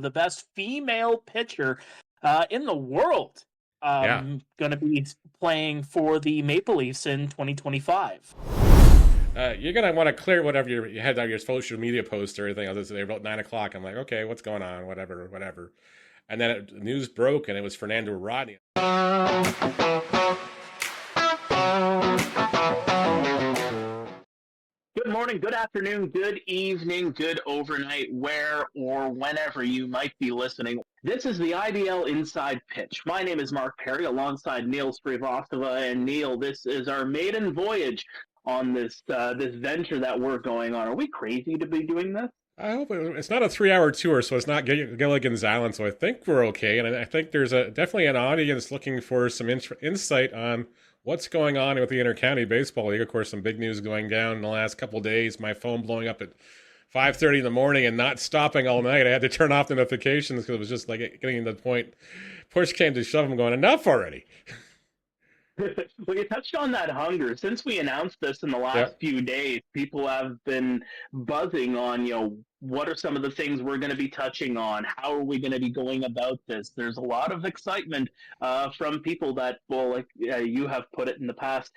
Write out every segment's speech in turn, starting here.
the best female pitcher in the world, Yeah. going to be playing for the Maple Leafs in 2025. You're gonna want to clear whatever you had on your social media post or anything else today about 9 o'clock. I'm like, okay, what's going on? Whatever. And then the news broke, and it was Fernando Rodney. Good morning, good afternoon, good evening, good overnight, where or whenever you might be listening. This is the IBL Inside Pitch. My name is Mark Pare, alongside Neil Srivastava. And Neil, this is our maiden voyage on this venture that we're going on. Are we crazy to be doing this? I hope it's not a 3-hour tour, so it's not Gilligan's Island. So I think we're okay, and I think there's definitely an audience looking for some insight on what's going on with the Intercounty Baseball League. Of course, some big news going down in the last couple of days. My phone blowing up at 5:30 in the morning and not stopping all night. I had to turn off the notifications because it was just like getting to the point. Push came to shove. I'm going, enough already. Well, you touched on that hunger. Since we announced this in the last few days, people have been buzzing on, what are some of the things we're going to be touching on? How are we going to be going about this? There's a lot of excitement from people that, like you have put it in the past,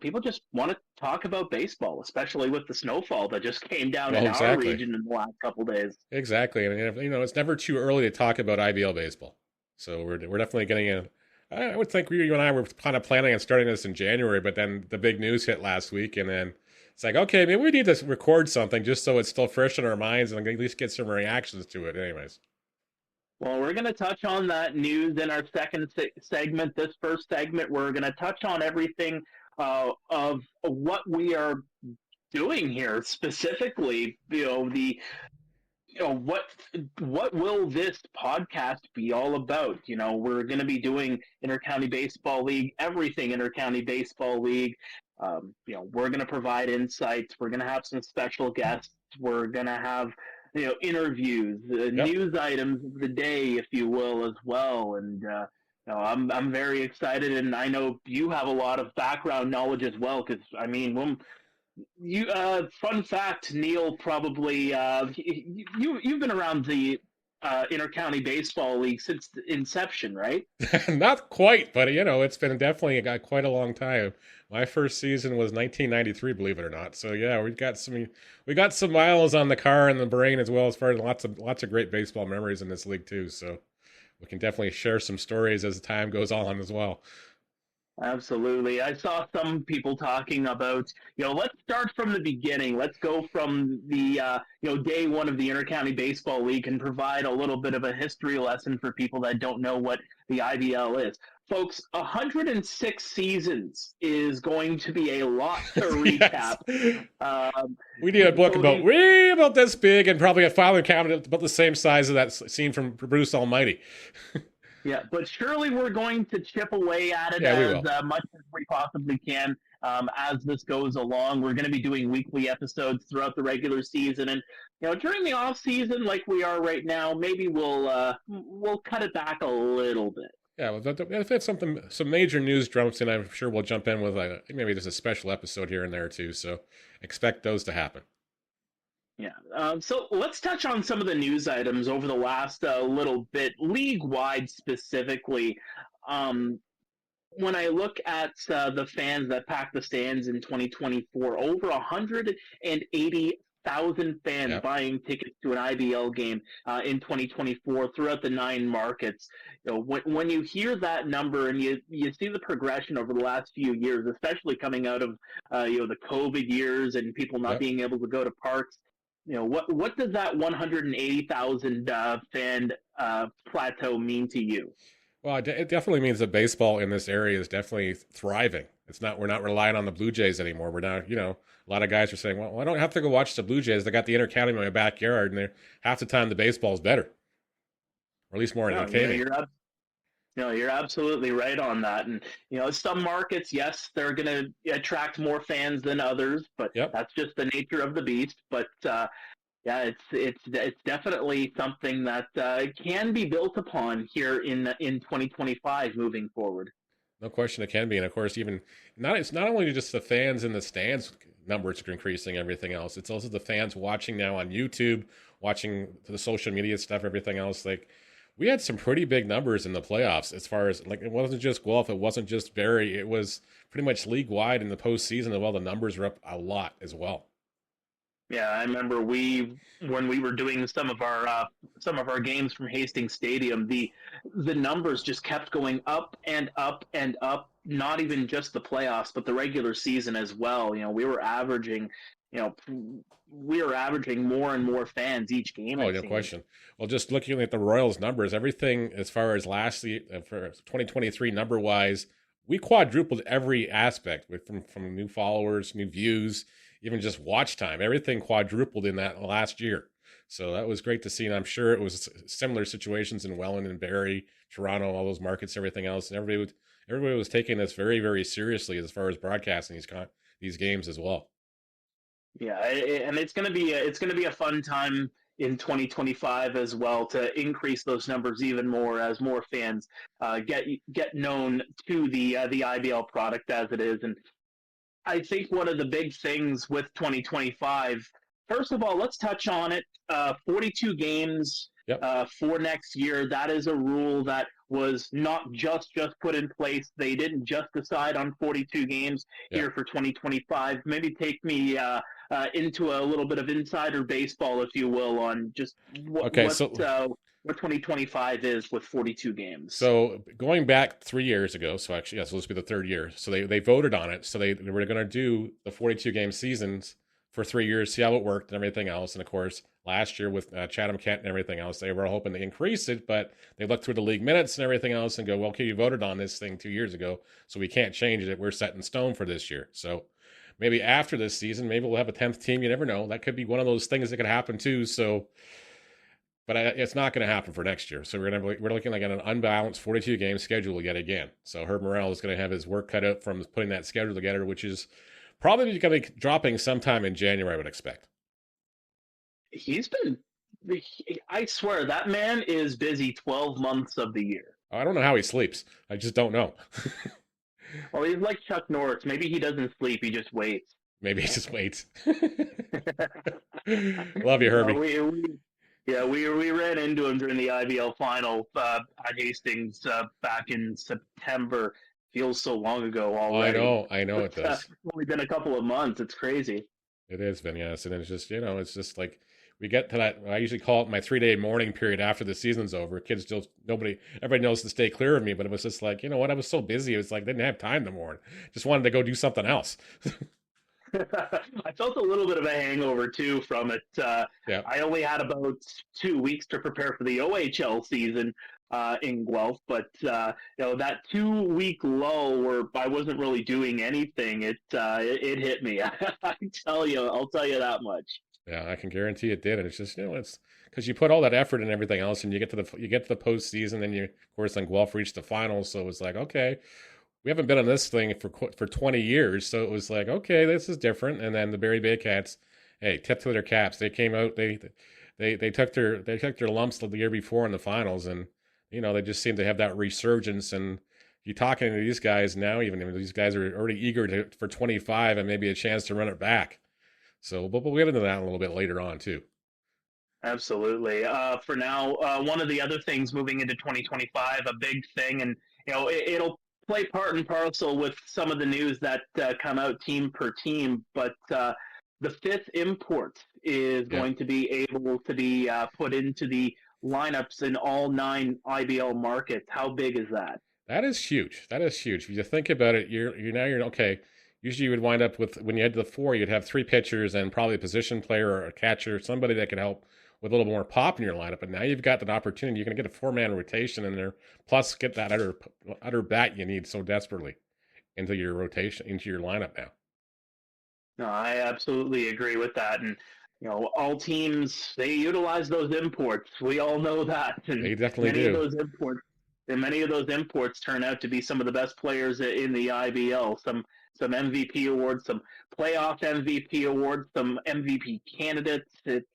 people just want to talk about baseball, especially with the snowfall that just came down in our region in the last couple of days. Exactly. And, it's never too early to talk about IBL baseball. So we're definitely getting in. I would think you and I were kind of planning on starting this in January, but then the big news hit last week, and then it's like, okay, maybe we need to record something just so it's still fresh in our minds and at least get some reactions to it anyways. Well, we're going to touch on that news in our second segment. This first segment, we're going to touch on everything of what we are doing here, specifically, what will this podcast be all about? We're going to be doing Intercounty Baseball League, everything Intercounty Baseball League. We're going to provide insights. We're going to have some special guests. We're going to have, interviews, news items of the day, if you will, as well. And, I'm very excited, and I know you have a lot of background knowledge as well, because, fun fact, Neil, probably you've been around the Intercounty Baseball League since the inception, right? Not quite, but it's been definitely quite a long time. My first season was 1993, believe it or not. So yeah, we got some miles on the car and the brain as well, as far as lots of great baseball memories in this league too. So we can definitely share some stories as time goes on as well. Absolutely. I saw some people talking about, let's start from the beginning. Let's go from the, day one of the Intercounty Baseball League and provide a little bit of a history lesson for people that don't know what the IBL is. Folks, 106 seasons is going to be a lot to recap. We need a book about this big and probably a filing cabinet about the same size as that scene from Bruce Almighty. Yeah, but surely we're going to chip away at it as much as we possibly can as this goes along. We're going to be doing weekly episodes throughout the regular season, and during the off season, like we are right now, maybe we'll cut it back a little bit. Yeah, well, if it's some major news jumps in, I'm sure we'll jump in with maybe just a special episode here and there too. So expect those to happen. Yeah. So let's touch on some of the news items over the last little bit, league-wide specifically. When I look at the fans that packed the stands in 2024, over 180,000 fans buying tickets to an IBL game in 2024 throughout the 9 markets. When you hear that number and you see the progression over the last few years, especially coming out of the COVID years and people not being able to go to parks. What does that 180,000 fan plateau mean to you? Well, it definitely means that baseball in this area is definitely thriving. We're not relying on the Blue Jays anymore. We're now, a lot of guys are saying, well, I don't have to go watch the Blue Jays. They got the Intercounty in my backyard, and half the time the baseball is better, or at least more entertaining. You're absolutely right on that. And, some markets, yes, they're going to attract more fans than others, but that's just the nature of the beast. But, it's definitely something that can be built upon here in 2025 moving forward. No question it can be. And, of course, it's not only just the fans in the stands numbers are increasing, everything else. It's also the fans watching now on YouTube watching the social media stuff, everything else, like we had some pretty big numbers in the playoffs as far as like it wasn't just Guelph, it wasn't just Barrie, it was pretty much league wide in the postseason as well. The numbers were up a lot as well. Yeah, I remember when we were doing some of our games from Hastings Stadium, the numbers just kept going up and up and up. Not even just the playoffs, but the regular season as well. You know, we were averaging more and more fans each game. Oh, no question. Well, just looking at the Royals numbers, everything as far as last for 2023 number wise, we quadrupled every aspect from new followers, new views, even just watch time. Everything quadrupled in that last year. So that was great to see. And I'm sure it was similar situations in Welland and Barrie, Toronto, all those markets, everything else. And everybody was taking this very, very seriously as far as broadcasting these games as well. Yeah, and it's going to be a fun time in 2025 as well to increase those numbers even more as more fans get known to the IBL product as it is. And I think one of the big things with 2025, first of all, let's touch on it. 42 games for next year. That is a rule that was not just put in place. They didn't just decide on 42 games here for 2025. Maybe take me into a little bit of insider baseball, if you will, on just what 2025 is with 42 games. So going back 3 years ago, so actually, yes, this will be the third year. So they voted on it. So they were going to do the 42 game seasons for 3 years, see how it worked and everything else. And of course, last year with Chatham Kent and everything else, they were hoping to increase it, but they looked through the league minutes and everything else and go, well, okay, you voted on this thing 2 years ago, so we can't change it. We're set in stone for this year. So maybe after this season, maybe we'll have a 10th team. You never know. That could be one of those things that could happen too. So, but it's not going to happen for next year. So we're looking like at an unbalanced 42 game schedule yet again. So Herb Morrell is going to have his work cut out from putting that schedule together, which is probably going to be dropping sometime in January, I would expect. I swear, that man is busy 12 months of the year. I don't know how he sleeps. I just don't know. Well, he's like Chuck Norris. Maybe he doesn't sleep. He just waits. Maybe he just waits. Love you, Herbie. We ran into him during the IBL final at Hastings back in September. Feels so long ago already. I know it does. It's only been a couple of months. It's crazy. It has been, yes. And it's just, it's just like we get to that. I usually call it my 3 day mourning period after the season's over. Everybody knows to stay clear of me, but it was just like, you know what? I was so busy. It was like, didn't have time to mourn. Just wanted to go do something else. I felt a little bit of a hangover too from it. I only had about 2 weeks to prepare for the OHL season in Guelph, but that 2 week lull where I wasn't really doing anything, it hit me. I'll tell you that much. Yeah, I can guarantee it did. And it's just, it's because you put all that effort and everything else, and you get to the postseason, and of course, then Guelph reached the finals. So it was like, okay, we haven't been on this thing for 20 years. So it was like, okay, this is different. And then the Barrie Baycats, hey, tip to their caps. They came out, they took their lumps the year before in the finals, and they just seem to have that resurgence. And you talking to these guys now, even these guys are already eager for 25 and maybe a chance to run it back. So, but we'll get into that a little bit later on too. Absolutely. For now, one of the other things moving into 2025, a big thing, and it'll play part and parcel with some of the news that come out team per team, but the fifth import is going to be able to be put into the lineups in all 9 IBL markets. How big is that? That is huge. If you think about it, you're okay. Usually you would wind up with, when you had the 4, you'd have 3 pitchers and probably a position player or a catcher, somebody that could help with a little more pop in your lineup. But now you've got that opportunity. You're going to get a 4-man rotation in there, plus get that utter bat you need so desperately into your rotation, into your lineup now. No, I absolutely agree with that. And, all teams, they utilize those imports. We all know that. And they definitely do. Many of those imports turn out to be some of the best players in the IBL. Some MVP awards, some playoff MVP awards, some MVP candidates. It's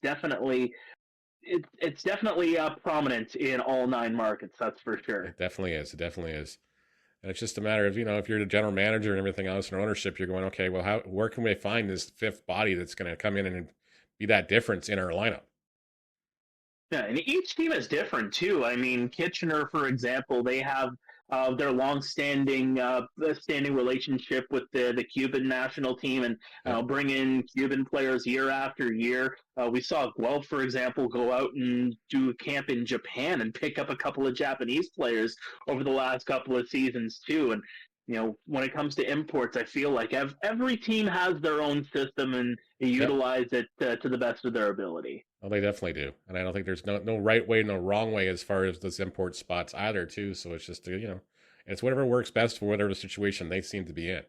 definitely prominent in all 9 markets. That's for sure. It definitely is. And it's just a matter of, if you're the general manager and everything else and ownership, you're going, okay, well, where can we find this 5th body that's going to come in and be that difference in our lineup. Yeah, and each team is different too. I mean, Kitchener, for example, they have their long-standing standing relationship with the Cuban national team, and bring in Cuban players year after year. We saw Guelph, for example, go out and do a camp in Japan and pick up a couple of Japanese players over the last couple of seasons too. And when it comes to imports, I feel like every team has their own system and they utilize it to the best of their ability. Well, they definitely do. And I don't think there's no right way, no wrong way as far as those import spots either, too. So it's just, it's whatever works best for whatever situation they seem to be in.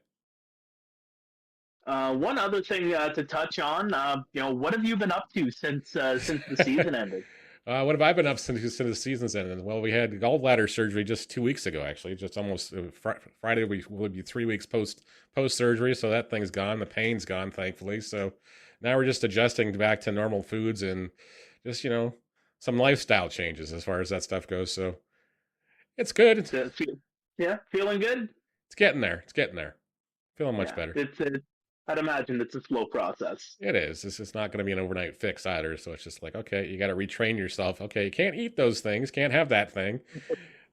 One other thing to touch on, what have you been up to since the season ended? What have I been up since the season's ended? Well, we had gallbladder surgery just 2 weeks ago, actually. Just almost Friday will be 3 weeks post surgery, so that thing's gone. The pain's gone, thankfully. So now we're just adjusting back to normal foods and just some lifestyle changes as far as that stuff goes. So it's good. Feeling good. It's getting there. Feeling much better. I'd imagine it's a slow process. It is. It's not going to be an overnight fix either. So it's just like, okay, you got to retrain yourself. Okay, you can't eat those things. Can't have that thing.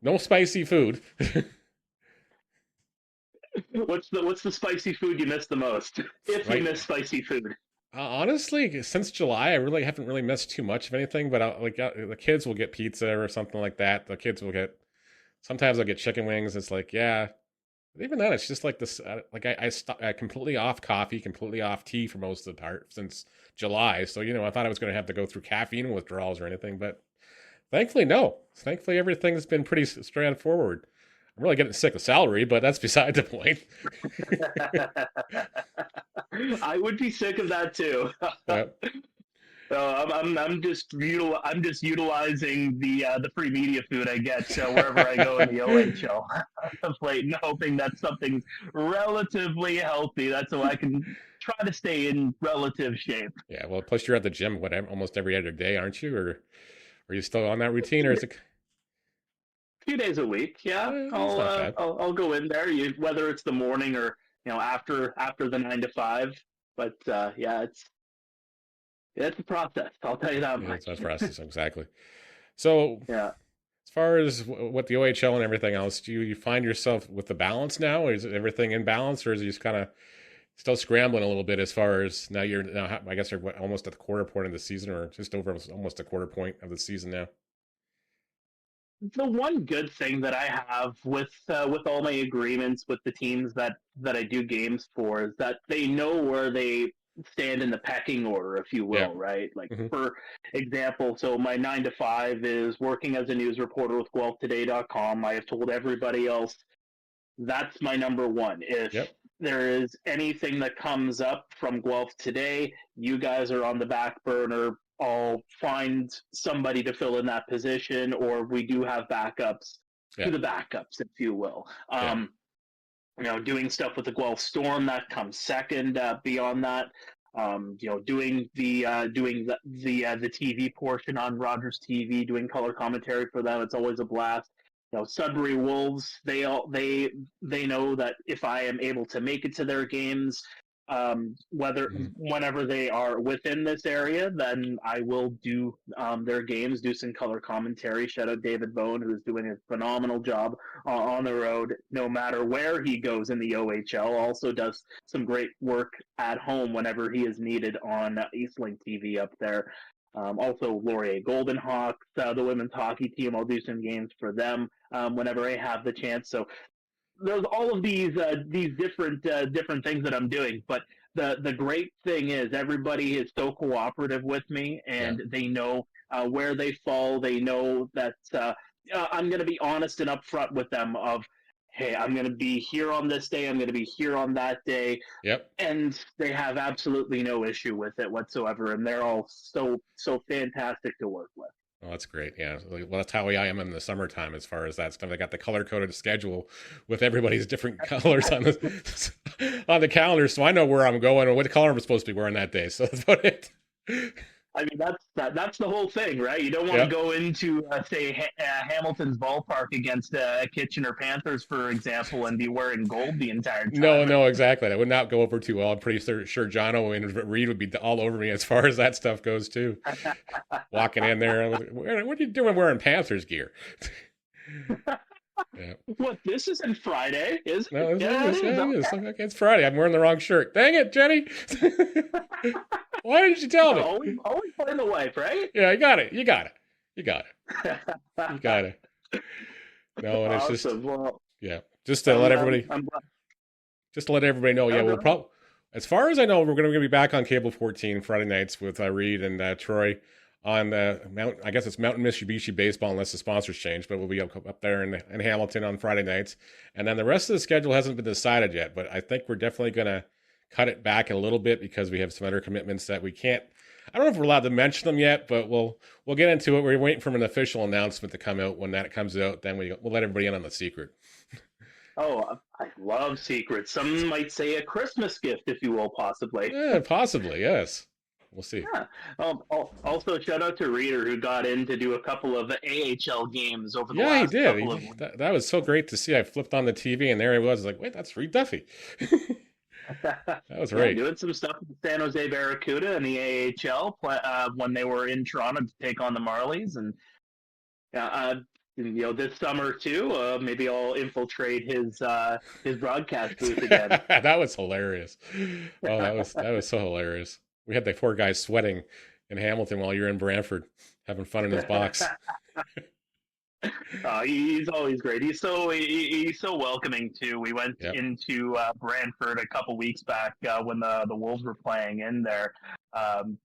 No spicy food. What's the spicy food you miss the most? If you miss spicy food. Honestly, since July, I really haven't missed too much of anything. But the kids will get pizza or something like that. The kids will get. Sometimes I'll get chicken wings. It's like, yeah. But even then, it's just like this. I completely off coffee, completely off tea for most of the part since July. So I thought I was going to have to go through caffeine withdrawals or anything, but thankfully, no. Thankfully, everything's been pretty straightforward. I'm really getting sick of celery, but that's beside the point. I would be sick of that too. I'm just utilizing the free media food I get wherever I go in the OHL plate, and hoping that's something relatively healthy. That's so I can try to stay in relative shape. Yeah, well, plus you're at the gym almost every other day, aren't you? Or are you still on that routine, or is it? A few days a week, yeah. I'll go in there, whether it's the morning or after the 9 to 5. But it's a process. I'll tell you that much. It's a process, exactly. So, as far as what the OHL and everything else, do you find yourself with the balance now? Is everything in balance, or is it just kind of still scrambling a little bit as far as now I guess you're almost at the quarter point of the season, or just over almost a quarter point of the season now? The one good thing that I have with all my agreements with the teams that I do games for is that they know where they stand in the pecking order, if you will, right? Like, for example, so my 9 to 5 is working as a news reporter with GuelphToday.com. I have told everybody else that's my number one. If there is anything that comes up from Guelph Today, you guys are on the back burner. I'll find somebody to fill in that position, or we do have backups to the backups, if you will. Doing stuff with the Guelph Storm, that comes second. Beyond that, doing the TV portion on Rogers TV, doing color commentary for them, it's always a blast. Sudbury Wolves, they know that if I am able to make it to their games, whenever they are within this area, then I will do their games, do some color commentary. Shout out David Bone, who's doing a phenomenal job on the road, no matter where he goes in the OHL. Also does some great work at home whenever he is needed on Eastlink TV up there. Also, Laurier Golden Hawks, the women's hockey team. I'll do some games for them whenever I have the chance. So there's all of these different things that I'm doing, but the great thing is everybody is so cooperative with me, and they know where they fall. They know that I'm going to be honest and upfront with them of, hey, I'm going to be here on this day, I'm going to be here on that day. And they have absolutely no issue with it whatsoever, and they're all so fantastic to work with. Oh, that's great. Yeah. Well, that's how I am in the summertime as far as that stuff. I got the color-coded schedule with everybody's different colors on the calendar, so I know where I'm going and what color I'm supposed to be wearing that day. So that's about it. I mean, that's the whole thing, right? You don't want to Yep. go into, say, Hamilton's ballpark against Kitchener Panthers, for example, and be wearing gold the entire No, time. no, exactly. That would not go over too well. I'm pretty sure Jono and Reed would be all over me as far as that stuff goes too. Walking in there, what are you doing wearing Panthers gear? Yeah. What, this isn't Friday, is it? No, it Yeah, is. it Yeah, it is. is. Okay, it's Friday. I'm wearing the wrong shirt. Dang it, Jenny! Why didn't you tell me? Always playing the wife, right? Yeah, you got it. You got it. You got it. You got it. No, and it's just Awesome. Well, just to let everybody I'm glad. know. Yeah, Oh, we'll go probably, as far as I know, we're going to be back on Cable 14 Friday nights with Reed and Troy on Mount. I guess it's Mountain Mitsubishi Baseball, unless the sponsors change. But we'll be up there in Hamilton on Friday nights, and then the rest of the schedule hasn't been decided yet. But I think we're definitely going to cut it back a little bit because we have some other commitments that we can't. I don't know if we're allowed to mention them yet, but we'll get into it. We're waiting for an official announcement to come out. When that comes out, then we'll let everybody in on the secret. Oh, I love secrets. Some might say a Christmas gift, if you will, possibly. Yeah, possibly, yes. We'll see. Yeah. Also, shout out to Reader, who got in to do a couple of AHL games over the last couple of weeks. That was so great to see. I flipped on the TV, and there he was. I was like, wait, that's Reed Duffy. That was right. Doing some stuff with the San Jose Barracuda in the AHL when they were in Toronto to take on the Marlies, and this summer too. Maybe I'll infiltrate his broadcast booth again. That was hilarious. Oh, that was so hilarious. We had the poor guy sweating in Hamilton while you're in Brantford, having fun in his box. He's always great. He's so welcoming too. We went into Brantford a couple weeks back when the Wolves were playing in there, and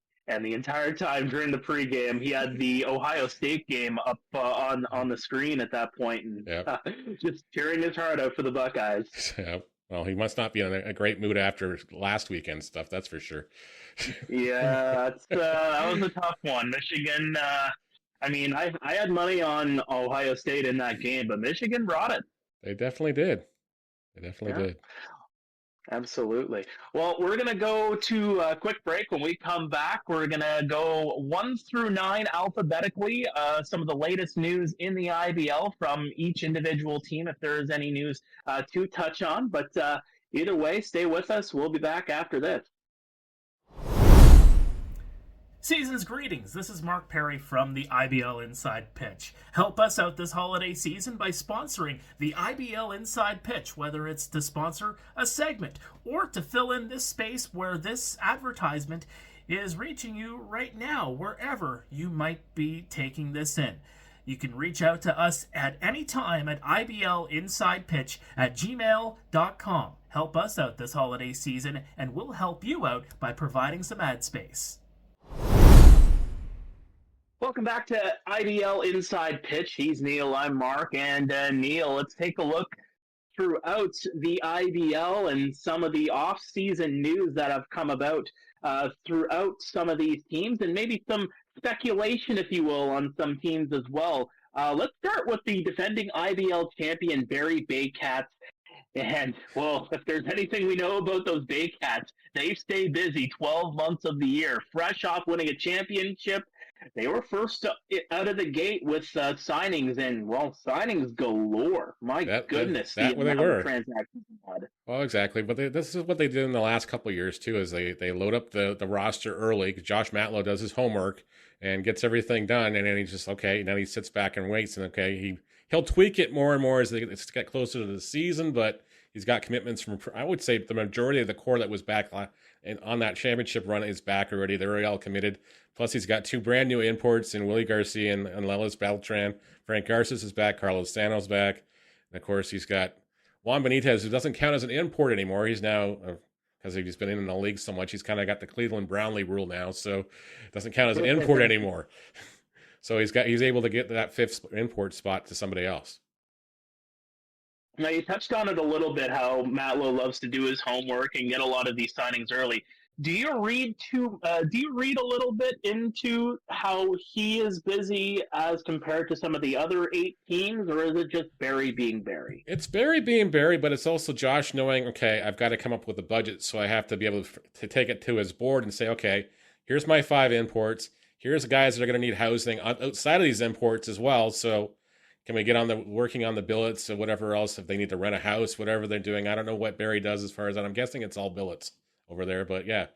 the entire time during the pregame, he had the Ohio State game up on the screen at that point, and just cheering his heart out for the Buckeyes. Yeah. Well, he must not be in a great mood after last weekend's stuff. That's for sure. Yeah, that was a tough one. Michigan. I had money on Ohio State in that game, but Michigan brought it. They definitely did. Did. Absolutely. Well, we're going to go to a quick break. When we come back, we're going to go 1 through 9 alphabetically. Some of the latest news in the IBL from each individual team, if there is any news to touch on. But either way, stay with us. We'll be back after this. Season's greetings. This is Mark Pare from the IBL Inside Pitch. Help us out this holiday season by sponsoring the IBL Inside Pitch, whether it's to sponsor a segment or to fill in this space where this advertisement is reaching you right now, wherever you might be taking this in. You can reach out to us at any time at iblinsidepitch@gmail.com. Help us out this holiday season, and we'll help you out by providing some ad space. Welcome back to IBL Inside Pitch. He's Neil, I'm Mark, and Neil, let's take a look throughout the IBL and some of the off-season news that have come about throughout some of these teams, and maybe some speculation, if you will, on some teams as well. Let's start with the defending IBL champion Barrie Baycats. And, well, if there's anything we know about those Baycats, they stay busy 12 months of the year. Fresh off winning a championship, they were first out of the gate with signings, and, well, signings galore. My goodness. That what they were. Transactions had. Well, exactly. But this is what they did in the last couple of years, too, is they load up the roster early. Josh Matlow does his homework and gets everything done, and then he's just, okay, now he sits back and waits, and, okay, he'll tweak it more and more as they get closer to the season, but he's got commitments from, I would say, the majority of the core that was back and on that championship run is back already. They're already all committed. Plus, he's got 2 brand new imports in Willie Garcia and Lelis Beltran. Frank Garces is back. Carlos Sano's back. And, of course, he's got Juan Benitez, who doesn't count as an import anymore. He's now, because he's been in the league so much, he's kind of got the Cleveland Brownlee rule now, so it doesn't count as an import anymore. So he's able to get that 5th import spot to somebody else. Now, you touched on it a little bit, how Matlow loves to do his homework and get a lot of these signings early. Do you read a little bit into how he is busy as compared to some of the other 8 teams, or is it just Barrie being Barrie? It's Barrie being Barrie, but it's also Josh knowing, okay, I've got to come up with a budget, so I have to be able to take it to his board and say, okay, here's my 5 imports. Here's guys that are going to need housing outside of these imports as well. So can we get on the working on the billets or whatever else, if they need to rent a house, whatever they're doing. I don't know what Barry does as far as that. I'm guessing it's all billets over there, but yeah.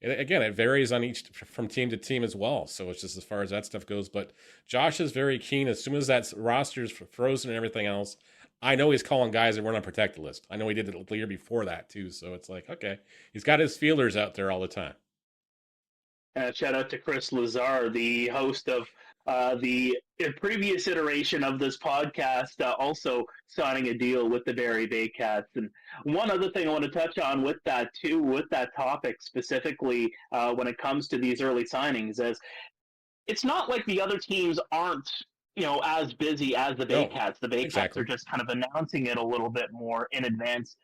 Again, it varies on each from team to team as well. So it's just as far as that stuff goes. But Josh is very keen. As soon as that roster's frozen and everything else, I know he's calling guys that weren't on protected list. I know he did it the year before that too. So it's like, okay, he's got his feelers out there all the time. Shout out to Chris Lazar, the host of the previous iteration of this podcast, also signing a deal with the Barrie Baycats. And one other thing I want to touch on with that too, with that topic specifically, when it comes to these early signings, is it's not like the other teams aren't, as busy as the Baycats. The Baycats are just kind of announcing it a little bit more in advance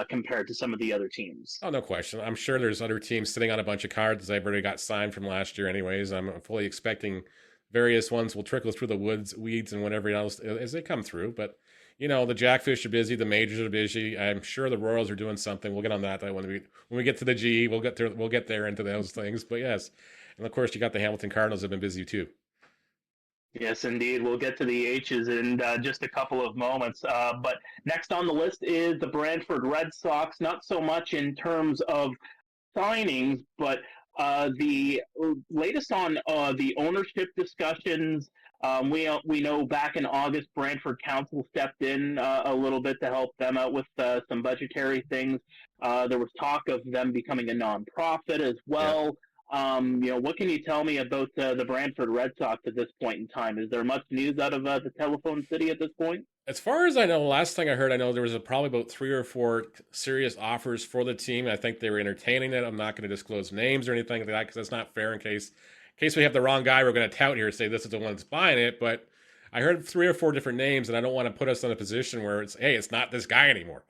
compared to some of the other teams. Oh, no question. I'm sure there's other teams sitting on a bunch of cards they've already got signed from last year anyways. I'm fully expecting various ones will trickle through the weeds and whatever else as they come through. But, the Jackfish are busy. The Majors are busy. I'm sure the Royals are doing something. We'll get on that when we get to the G. We'll get there into those things. But, yes. And, of course, you got the Hamilton Cardinals have been busy, too. Yes, indeed. We'll get to the H's in just a couple of moments. But next on the list is the Brantford Red Sox, not so much in terms of signings, but the latest on the ownership discussions. We know back in August, Brantford Council stepped in a little bit to help them out with some budgetary things. There was talk of them becoming a nonprofit as well. Yeah. What can you tell me about the Brantford Red Sox at this point in time? Is there much news out of the Telephone City at this point? As far as I know, last thing I heard, I know there was probably about 3 or 4 serious offers for the team. I think they were entertaining it. I'm not going to disclose names or anything like that because that's not fair in case we have the wrong guy we're going to tout here and say this is the one that's buying it. But I heard 3 or 4 different names, and I don't want to put us in a position where it's not this guy anymore.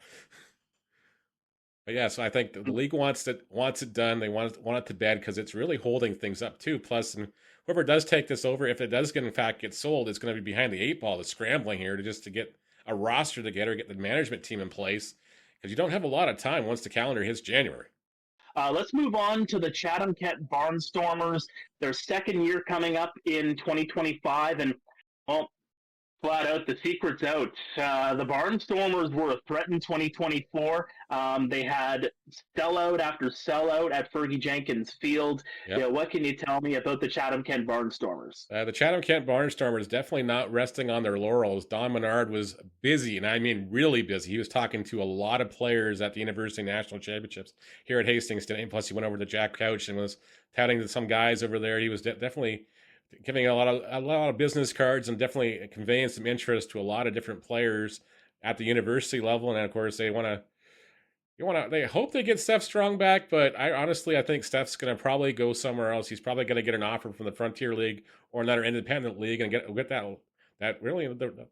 But yeah, so I think the league wants it done. They want it to bed because it's really holding things up too. Plus, and whoever does take this over, if it does in fact get sold, it's going to be behind the 8 ball. The scrambling here to get a roster together, get the management team in place, because you don't have a lot of time once the calendar hits January. Let's move on to the Chatham-Kent Barnstormers. Their second year coming up in 2025, and flat out, the secret's out. The Barnstormers were a threat in 2024. They had sellout after sellout at Fergie Jenkins Field. Yep. What can you tell me about the Chatham-Kent Barnstormers? The Chatham-Kent Barnstormers definitely not resting on their laurels. Don Menard was busy, and I mean really busy. He was talking to a lot of players at the University National Championships here at Hastings today. Plus, he went over to Jack Couch and was touting to some guys over there. He was definitely giving a lot of business cards and definitely conveying some interest to a lot of different players at the university level. And of course, they hope they get Steph Strong back, but I think Steph's going to probably go somewhere else. He's probably going to get an offer from the Frontier League or another independent league and get that really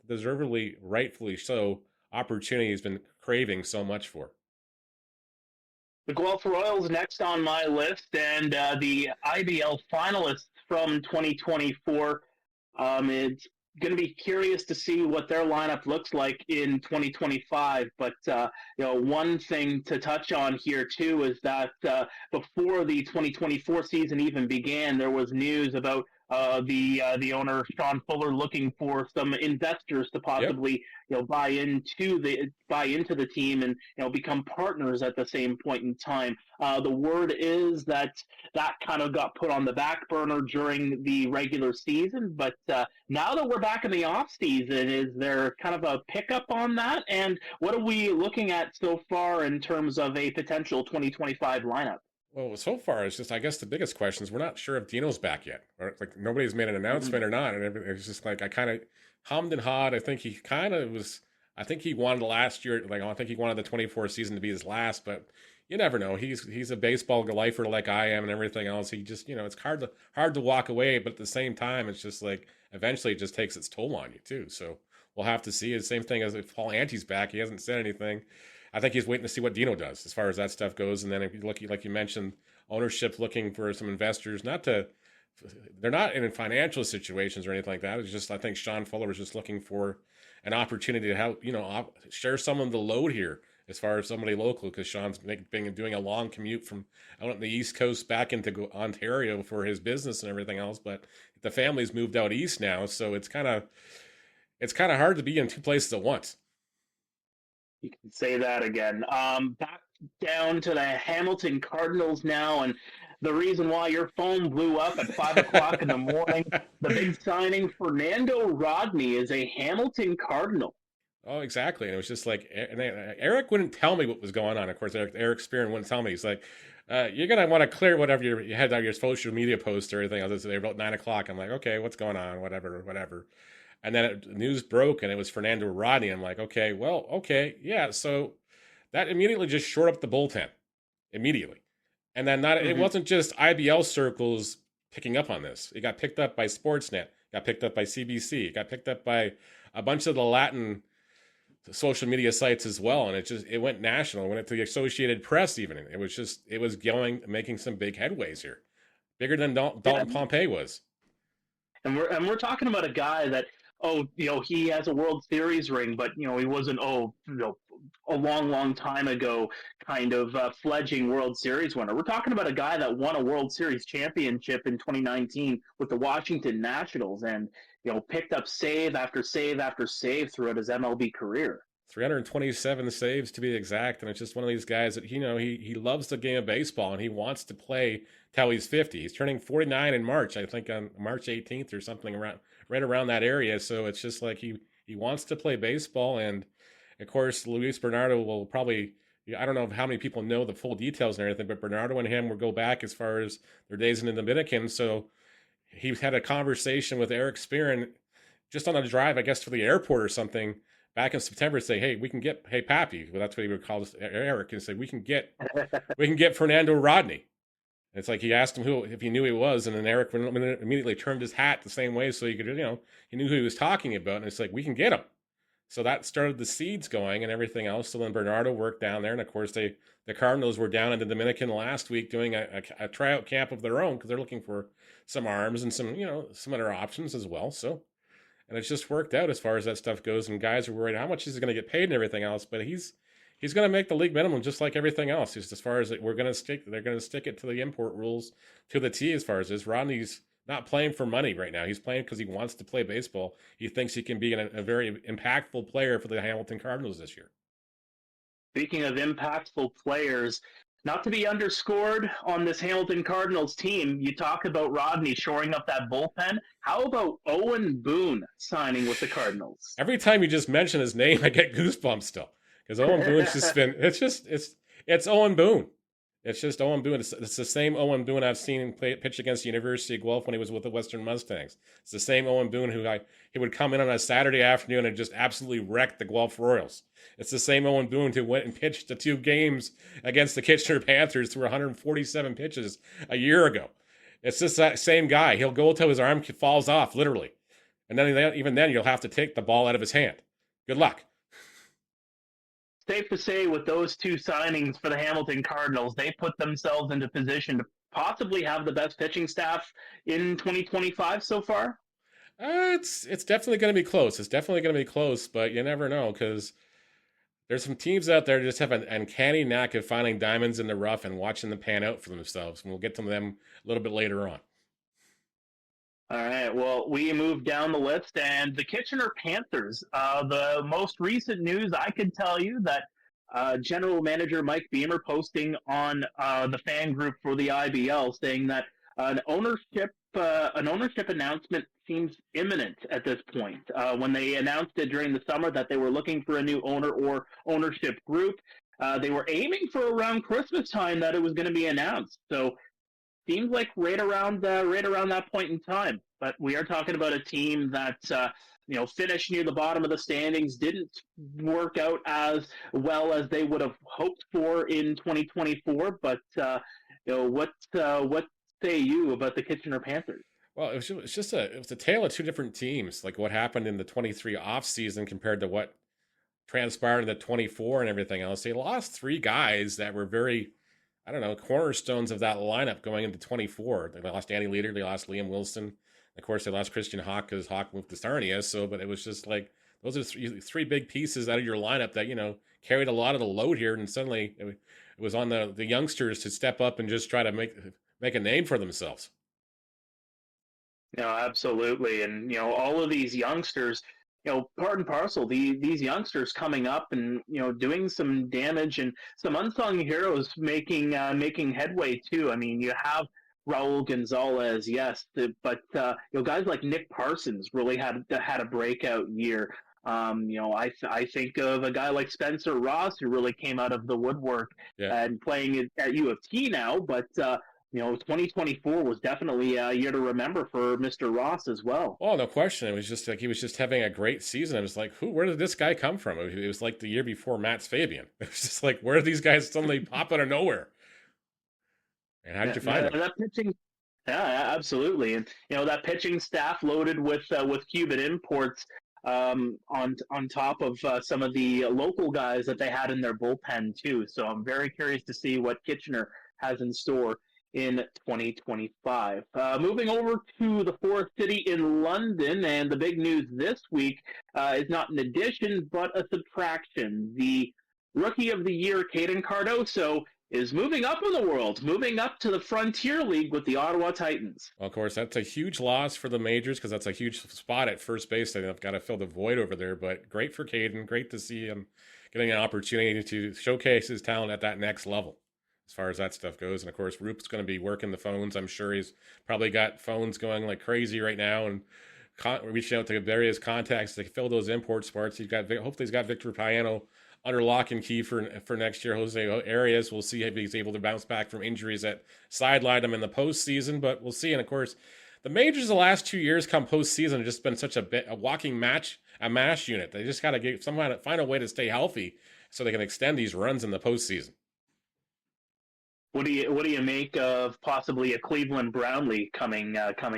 deservedly, rightfully so, opportunity he's been craving so much for. The Guelph Royals next on my list, and the IBL finalists from 2024. It's going to be curious to see what their lineup looks like in 2025. But one thing to touch on here too is that before the 2024 season even began, there was news about the owner Sean Fuller looking for some investors to possibly buy into the team and become partners at the same point in time. The word is that kind of got put on the back burner during the regular season, but now that we're back in the off season, is there kind of a pickup on that? And what are we looking at so far in terms of a potential 2025 lineup? Well, so far, it's just, I guess the biggest question is we're not sure if Dino's back yet. Or like nobody's made an announcement or not. And it's just like I kind of hummed and hawed. I think he kind of was, I think he wanted last year, I think he wanted the 24 season to be his last, but you never know. He's a baseball lifer like I am and everything else. He just, it's hard to walk away, but at the same time, it's just like eventually it just takes its toll on you too. So we'll have to see. The same thing as if Paul Ante's back. He hasn't said anything. I think he's waiting to see what Dino does as far as that stuff goes. And then if you look, like you mentioned, ownership looking for some investors, they're not in financial situations or anything like that. It's just, I think Sean Fuller was just looking for an opportunity to help, share some of the load here as far as somebody local, because Sean's been doing a long commute from out on the East Coast back into Ontario for his business and everything else. But the family's moved out east now, so it's kind of hard to be in two places at once. You can say that again. Back down to the Hamilton Cardinals now, and the reason why your phone blew up at 5 o'clock in the morning, the big signing, Fernando Rodney is a Hamilton Cardinal. Oh, exactly. And it was just like, and Eric wouldn't tell me what was going on. Of course, Eric Spearin wouldn't tell me. He's like, you're going to want to clear whatever you had on your social media post or everything else. They about 9 o'clock. I'm like, okay, what's going on? Whatever. And then news broke and it was Fernando Rodney. I'm like, okay. Yeah. So that immediately just shored up the bullpen immediately. And then it wasn't just IBL circles picking up on this. It got picked up by Sportsnet, got picked up by CBC, it got picked up by a bunch of the Latin social media sites as well. And it went national. It went to the Associated Press even. It was making some big headways here. Bigger than Dalton Pompey was. And we're talking about a guy that, he has a World Series ring, but, he wasn't, a long time ago kind of fledgling World Series winner. We're talking about a guy that won a World Series championship in 2019 with the Washington Nationals and, picked up save after save after save throughout his MLB career. 327 saves to be exact, and it's just one of these guys that, he loves the game of baseball and he wants to play till he's 50. He's turning 49 in March, I think on March 18th or something right around that area. So it's just like he wants to play baseball. And of course, Luis Bernardo will probably, I don't know how many people know the full details and everything, but Bernardo and him will go back as far as their days in the Dominican. So he had a conversation with Eric Spearin just on a drive, I guess, to the airport or something back in September, say, hey, Pappy, well, that's what he would call Eric, and say, we can get Fernando Rodney. And it's like he asked him if he knew who he was, and then Eric immediately turned his hat the same way so he could, he knew who he was talking about, and it's like, we can get him. So that started the seeds going and everything else. So then Bernardo worked down there, and of course the Cardinals were down in the Dominican last week doing a tryout camp of their own because they're looking for some arms and some other options as well. So, and it's just worked out as far as that stuff goes. And guys are worried how much he's going to get paid and everything else, but he's going to make the league minimum just like everything else. Just as far as they're going to stick it to the import rules to the T as far as this. Rodney's not playing for money right now. He's playing because he wants to play baseball. He thinks he can be a very impactful player for the Hamilton Cardinals this year. Speaking of impactful players, not to be underscored on this Hamilton Cardinals team, you talk about Rodney shoring up that bullpen. How about Owen Boone signing with the Cardinals? Every time you just mention his name, I get goosebumps still. Because Owen Boone's just been, it's Owen Boone. It's just Owen Boone. It's the same Owen Boone I've seen pitch against the University of Guelph when he was with the Western Mustangs. It's the same Owen Boone he would come in on a Saturday afternoon and just absolutely wreck the Guelph Royals. It's the same Owen Boone who went and pitched the 2 games against the Kitchener Panthers through 147 pitches a year ago. It's just that same guy. He'll go till his arm falls off, literally. And then even then, you'll have to take the ball out of his hand. Good luck. Safe to say with those 2 signings for the Hamilton Cardinals, they put themselves into position to possibly have the best pitching staff in 2025 so far? It's definitely going to be close. It's definitely going to be close, but you never know because there's some teams out there that just have an uncanny knack of finding diamonds in the rough and watching them pan out for themselves. And we'll get to them a little bit later on. All right, well, we moved down the list, and the Kitchener Panthers, the most recent news I can tell you that General Manager Mike Beamer posting on the fan group for the IBL saying that an ownership announcement seems imminent at this point. When they announced it during the summer that they were looking for a new owner or ownership group, they were aiming for around Christmas time that it was going to be announced. So seems like right around that point in time. But we are talking about a team that finished near the bottom of the standings, didn't work out as well as they would have hoped for in 2024. But what say you about the Kitchener Panthers? Well, it was a tale of 2 different teams. Like what happened in the 23 off season compared to what transpired in the 24 and everything else. They lost 3 guys that were very, cornerstones of that lineup going into 24. They lost Danny Leader, they lost Liam Wilson. Of course, they lost Christian Hawk because Hawk moved to Sarnia. But it was just like those are three big pieces out of your lineup that, carried a lot of the load here. And suddenly it was on the youngsters to step up and just try to make a name for themselves. No, absolutely. And, all of these youngsters, part and parcel, these youngsters coming up and, doing some damage, and some unsung heroes making headway too. I mean, you have Raul Gonzalez, yes, but guys like Nick Parsons really had a breakout year. I think of a guy like Spencer Ross, who really came out of the woodwork and playing at U of T now, but 2024 was definitely a year to remember for Mr. Ross as well. Oh, no question. It was just like he was just having a great season. It was like, where did this guy come from? It was like the year before Matt's Fabian. It was just like, where did these guys suddenly pop out of nowhere? And how did you find them? That pitching, yeah, absolutely. And that pitching staff loaded with Cuban imports on top of some of the local guys that they had in their bullpen too. So I'm very curious to see what Kitchener has in store in 2025. Moving over to the fourth city in London, and the big news this week is not an addition but a subtraction. The Rookie of the Year, Caden Cardoso, is moving up in the world, moving up to the Frontier League with the Ottawa Titans. Well, of course, that's a huge loss for the majors because that's a huge spot at first base. They've got to fill the void over there, but great for Caden. Great to see him getting an opportunity to showcase his talent at that next level as far as that stuff goes. And, of course, Roop's going to be working the phones. I'm sure he's probably got phones going like crazy right now and reaching out to various contacts to fill those import spots. Hopefully he's got Victor Payano under lock and key for next year. Jose Arias, we'll see if he's able to bounce back from injuries that sidelined him in the postseason, but we'll see. And of course, the majors the last 2 years come postseason have just been such a walking mash unit. They just got to find a way to stay healthy so they can extend these runs in the postseason. What do you make of possibly a Cleveland Brownlee coming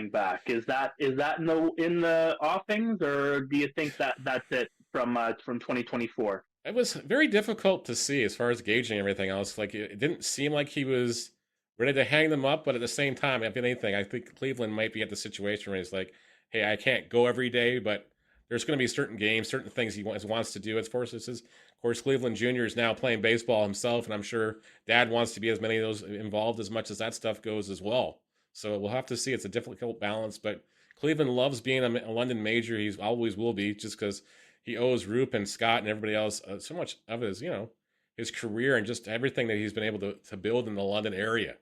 back? Is that in the offings, or do you think that's it from 2024? It was very difficult to see as far as gauging everything else. Like, it didn't seem like he was ready to hang them up, but at the same time, if anything, I think Cleveland might be at the situation where he's like, hey, I can't go every day, but there's going to be certain games, certain things he wants to do. Of course, Cleveland Jr. is now playing baseball himself, and I'm sure Dad wants to be as many of those involved as much as that stuff goes as well. So we'll have to see. It's a difficult balance, but Cleveland loves being a London major. He always will be, just because he owes Roop and Scott and everybody else so much of his career and just everything that he's been able to build in the London area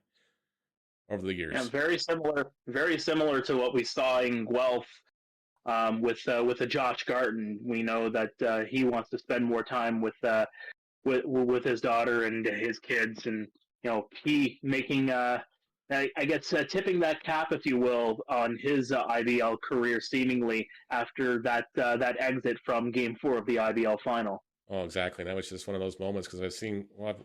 over the years. Yeah, very similar to what we saw in Guelph with a Josh Garton. We know that he wants to spend more time with his daughter and his kids, and he making I guess tipping that cap, if you will, on his IBL career, seemingly after that exit from Game 4 of the IBL final. Oh, exactly. That was just one of those moments because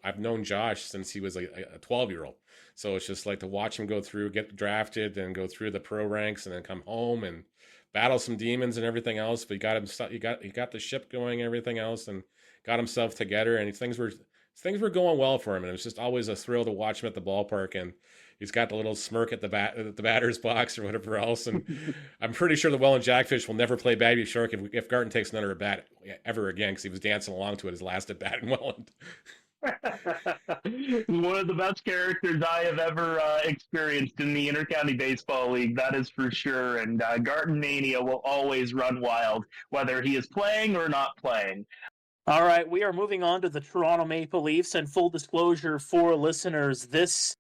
I've known Josh since he was a 12-year-old. So it's just like to watch him go through, get drafted, and go through the pro ranks, and then come home and battle some demons and everything else. But he got the ship going and everything else, and got himself together, and things were going well for him. And it was just always a thrill to watch him at the ballpark. And he's got the little smirk at the batter's box or whatever else. And I'm pretty sure the Welland Jackfish will never play Baby Shark if Garton takes another at bat ever again, because he was dancing along to it his last at bat in Welland. One of the best characters I have ever experienced in the Intercounty Baseball League, that is for sure. And Garton Mania will always run wild, whether he is playing or not playing. All right, we are moving on to the Toronto Maple Leafs, and full disclosure for listeners, this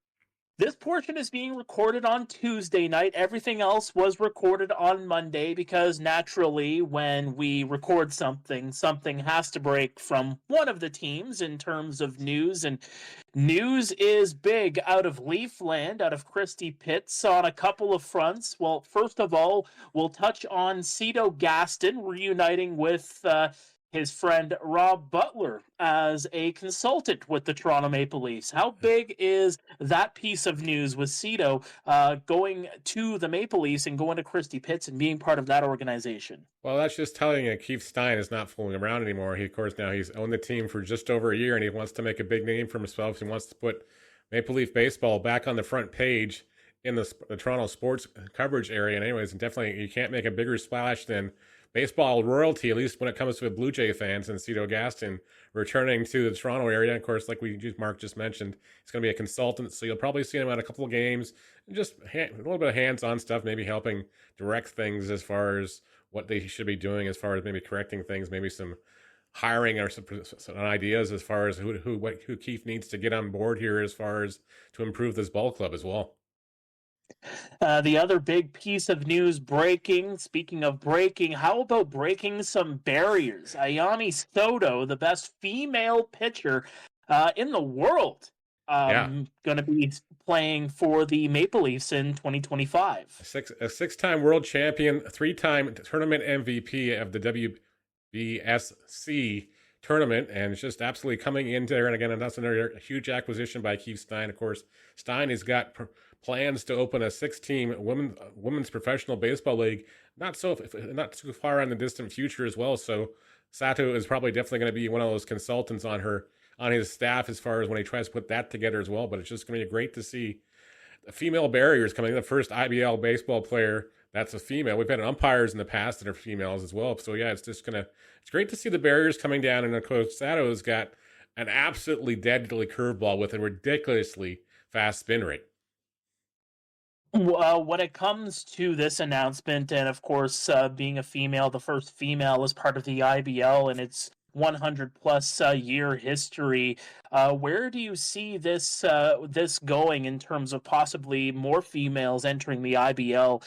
portion is being recorded on Tuesday night. Everything else was recorded on Monday because naturally when we record something has to break from one of the teams in terms of news. And news is big out of Leafland, out of Christie Pitts on a couple of fronts. Well, first of all, we'll touch on Cito Gaston reuniting with his friend Rob Butler as a consultant with the Toronto Maple Leafs. How big is that piece of news with Cito going to the Maple Leafs and going to Christie Pitts and being part of that organization? Well, that's just telling you Keith Stein is not fooling around anymore. Of course, now he's owned the team for just over a year, and he wants to make a big name for himself. He wants to put Maple Leaf baseball back on the front page in the Toronto sports coverage area. And anyways, definitely you can't make a bigger splash than baseball royalty, at least when it comes to Blue Jay fans, and Cito Gaston returning to the Toronto area. And of course, like Mark just mentioned, he's going to be a consultant, so you'll probably see him at a couple of games, and just a little bit of hands-on stuff, maybe helping direct things as far as what they should be doing, as far as maybe correcting things, maybe some hiring or some ideas as far as who Keith needs to get on board here as far as to improve this ball club as well. The other big piece of news breaking, speaking of breaking, how about breaking some barriers? Ayani Soto, the best female pitcher in the world, going to be playing for the Maple Leafs in 2025. A six-time world champion, three-time tournament MVP of the WBSC tournament, and it's just absolutely coming in there. And again, and that's another huge acquisition by Keith Stein. Of course, Stein has got plans to open a 6-team women's professional baseball league, not too far in the distant future as well. So Sato is probably definitely going to be one of those consultants on his staff as far as when he tries to put that together as well. But it's just going to be great to see the female barriers coming. The first IBL baseball player that's a female. We've had umpires in the past that are females as well. So yeah, it's great to see the barriers coming down. And of course, Sato's got an absolutely deadly curveball with a ridiculously fast spin rate. When it comes to this announcement, and of course, being a female, the first female as part of the IBL and its 100-plus year history, where do you see this going in terms of possibly more females entering the IBL,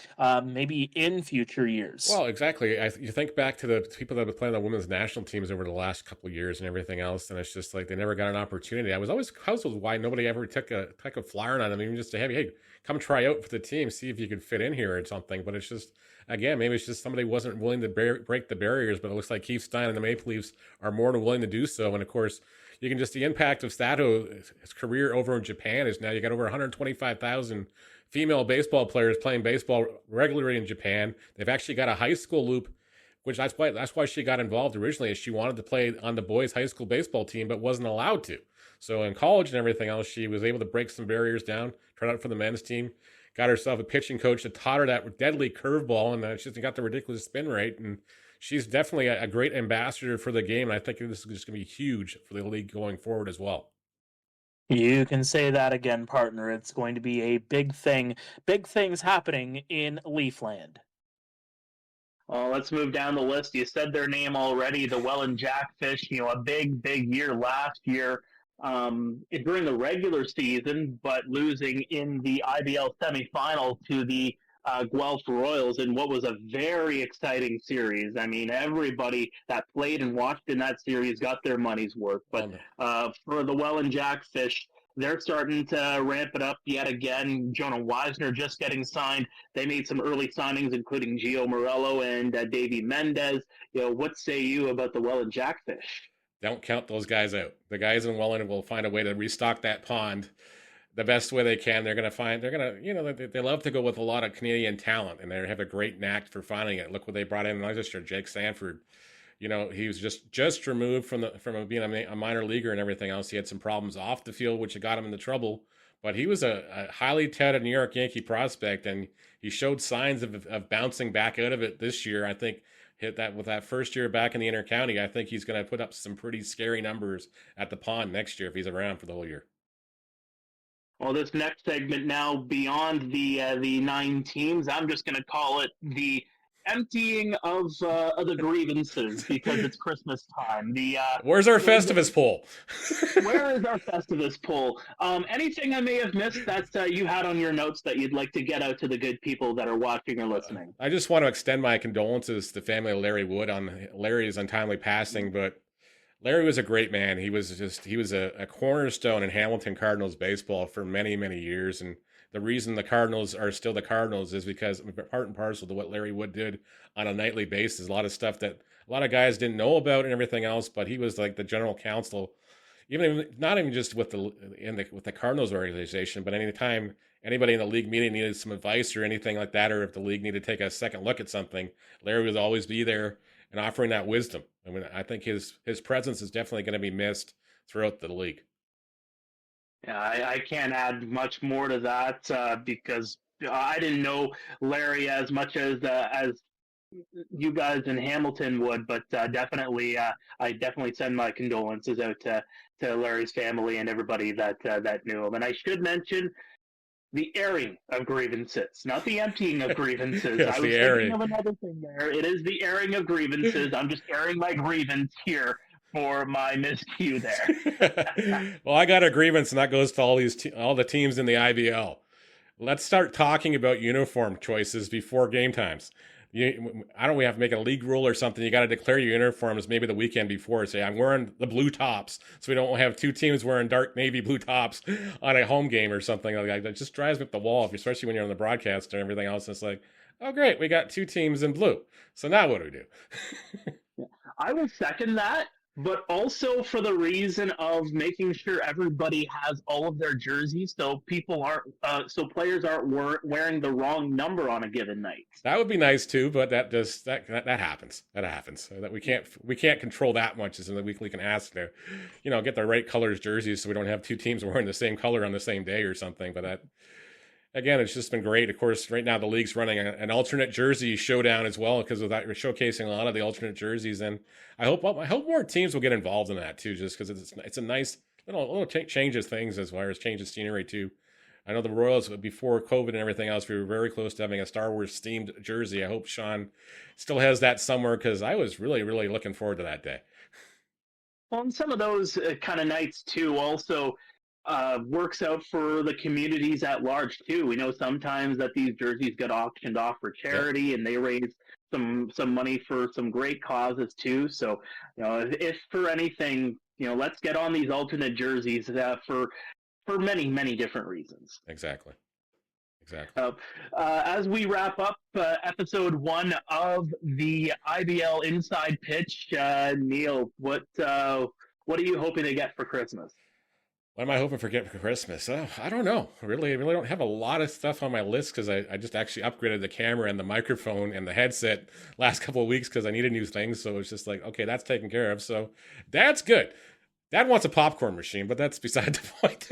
maybe in future years? Well, exactly. You think back to the people that have been playing the women's national teams over the last couple of years and everything else, and it's just like they never got an opportunity. I was always puzzled why nobody ever took a flyer on them, even just to have, hey, come try out for the team, see if you could fit in here or something. But it's just, again, maybe it's just somebody wasn't willing to break the barriers, but it looks like Keith Stein and the Maple Leafs are more than willing to do so. And of course, you can just, the impact of Sato, his career over in Japan is now you got over 125,000 female baseball players playing baseball regularly in Japan. They've actually got a high school loop, which that's why she got involved originally, is she wanted to play on the boys' high school baseball team, but wasn't allowed to. So in college and everything else, she was able to break some barriers down, tried out for the men's team, got herself a pitching coach that taught her that deadly curveball, and she's got the ridiculous spin rate. And she's definitely a great ambassador for the game. And I think this is just going to be huge for the league going forward as well. You can say that again, partner. It's going to be a big thing. Big things happening in Leafland. Well, let's move down the list. You said their name already, the Welland Jackfish. A big year last year during the regular season, but losing in the IBL semifinal to the Guelph Royals in what was a very exciting series. I mean, everybody that played and watched in that series got their money's worth. But for the Welland Jackfish, they're starting to ramp it up yet again. Jonah Weisner just getting signed. They made some early signings, including Gio Morello and Davey Mendez. What say you about the Welland Jackfish? Don't count those guys out. The guys in Welland will find a way to restock that pond the best way they can. They love to go with a lot of Canadian talent, and they have a great knack for finding it. Look what they brought in last year, Jake Sanford. He was just removed from being a minor leaguer and everything else. He had some problems off the field, which got him into trouble. But he was a highly touted New York Yankee prospect, and he showed signs of bouncing back out of it this year. I think hit that with that first year back in the Intercounty. I think he's going to put up some pretty scary numbers at the pond next year if he's around for the whole year. Well, this next segment now, beyond the 9 teams, I'm just going to call it the emptying of the grievances, because it's Christmas time. Where's our Festivus poll? Where is our Festivus poll? Anything I may have missed that you had on your notes that you'd like to get out to the good people that are watching or listening? I just want to extend my condolences to the family of Larry Wood on Larry's untimely passing, but Larry was a great man. He was a cornerstone in Hamilton Cardinals baseball for many, many years. And the reason the Cardinals are still the Cardinals is because part and parcel to what Larry Wood did on a nightly basis. A lot of stuff that a lot of guys didn't know about and everything else, but he was like the general counsel, not even just with the Cardinals organization, but anytime anybody in the league meeting needed some advice or anything like that, or if the league needed to take a second look at something, Larry would always be there and offering that wisdom. I mean, I think his presence is definitely going to be missed throughout the league. Yeah, I can't add much more to that because I didn't know Larry as much as you guys in Hamilton would, but definitely, I definitely send my condolences out to Larry's family and everybody that knew him. And I should mention the airing of grievances, not the emptying of grievances. Yes, I was the thinking airing. of another thing there. It is the airing of grievances. I'm just airing my grievance here for my miscue there. Well, I got a grievance, and that goes to all the teams in the IBL. Let's start talking about uniform choices before game times. I don't. We have to make a league rule or something. You got to declare your uniforms maybe the weekend before. Say I'm wearing the blue tops, so we don't have two teams wearing dark navy blue tops on a home game or something like that. That just drives me up the wall, especially when you're on the broadcast and everything else. It's like, oh great, we got two teams in blue. So now what do we do? I will second that, but also for the reason of making sure everybody has all of their jerseys, so players aren't wearing the wrong number on a given night. That would be nice too, but that happens. That happens. So that we can't control that much. As in the weekly can ask to, get the right colors jerseys, so we don't have two teams wearing the same color on the same day or something. But that, again, it's just been great. Of course, right now the league's running an alternate jersey showdown as well, because of that we're showcasing a lot of the alternate jerseys, and I hope more teams will get involved in that too, just because it's a nice little changes things as far as changes scenery too. I know the Royals, before COVID and everything else, we were very close to having a Star Wars themed jersey. I hope Sean still has that somewhere, because I was really, really looking forward to that day. Well, and some of those kind of nights too also works out for the communities at large too. We know sometimes that these jerseys get auctioned off for charity, and they raise some money for some great causes too. So, if for anything, let's get on these alternate jerseys for many, many different reasons. Exactly. As we wrap up episode 1 of the IBL Inside Pitch, Neil, what are you hoping to get for Christmas? What am I hoping for Christmas? I don't know. I really don't have a lot of stuff on my list, because I just actually upgraded the camera and the microphone and the headset last couple of weeks because I needed new things. So it's just like, okay, that's taken care of. So that's good. Dad wants a popcorn machine, but that's beside the point.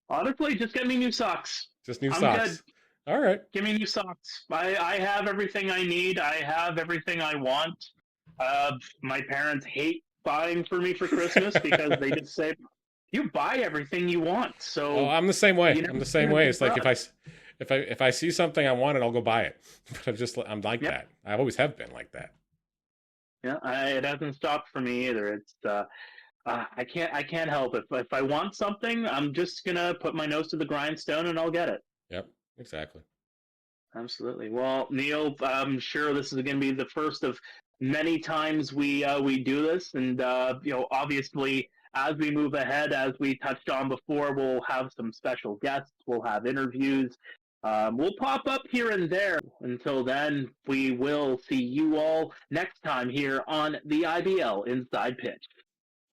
Honestly, just get me new socks. Just new I'm socks. Good. All right. Give me new socks. I have everything I need. I have everything I want. My parents hate buying for me for Christmas because they just say, you buy everything you want. So I'm the same way. I'm the same way. It's like if I see something I want, I'll go buy it. But I'm like that. I always have been like that. Yeah, it hasn't stopped for me either. It's I can't help it. If I want something, I'm just gonna put my nose to the grindstone and I'll get it. Yep, exactly. Absolutely. Well, Neil, I'm sure this is going to be the first of many times we do this, and obviously, as we move ahead, as we touched on before, we'll have some special guests. We'll have interviews. We'll pop up here and there. Until then, we will see you all next time here on the IBL Inside Pitch.